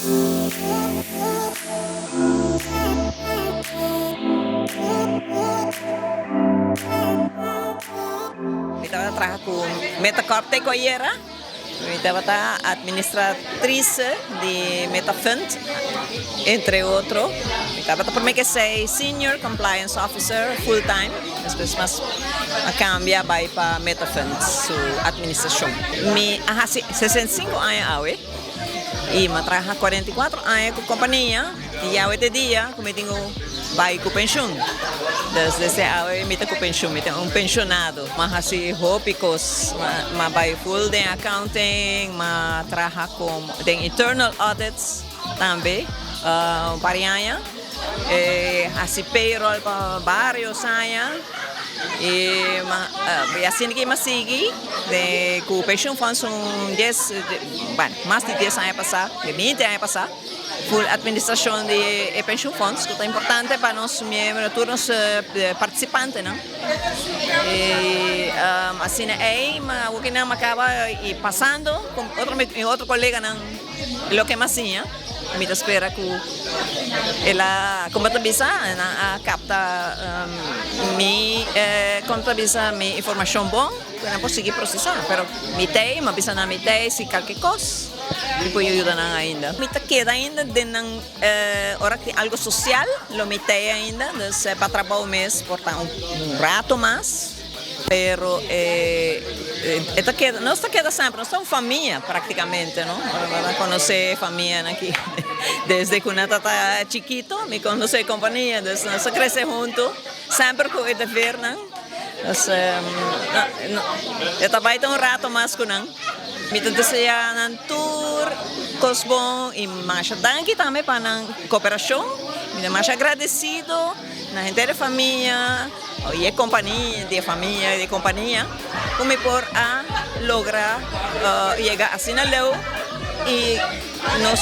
Estaba trabajando con Metacorp Tecoyera. Estaba administratriz de Metafund, entre otros. Estaba por mí que soy Senior Compliance Officer full time. Después más a cambiar para Metafund, su administración. Mi hace 65 años ahora y me trabajo 44 años con compañía y ya hoy día como tengo vai com pensión. Desde ahora me tengo pensión, me tengo pensionado. Mas assim, hópicos, mas vai full de accounting, mas trabalha com de internal audits também, varianha. Assim payroll para vários anos. E assim que me sigue, com o pension fund são 10, mais de 10 anos passados, de 20 anos passados. Full administração de pension funds, que é importante para nós membros, todos os participantes, não? E assim aí, o que não acaba e passando com outro colega, não, o que mais tinha, me espera que ela contabiliza, capta contabiliza minha informação bom, que não posso seguir processar, mas me tem, mas bisa na me tem se qualquer coisa. Depois ajuda ainda. Me queda ainda de hora que algo social, lo me tem ainda, para trabalhar o mês, portanto, rato mais. Pero não está queda sempre, nós somos família praticamente, não? Conhecer família aqui desde que eu estava chiquito, me conhece a companhia, nós crescemos juntos, sempre com o dever, não? Eu trabalho um rato mais com não. Me tento ser na tour, cosbon e mais danke também para a cooperação, me mais agradecido na gente da família. E a companhia, de família, de companhia, como por a lograr chegar assim na leu e nos,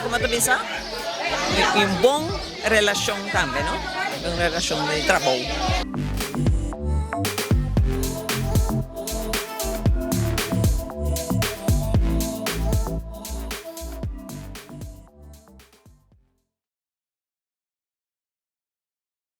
como tu diz, uma boa relação também, não? Uma relação de trabalho.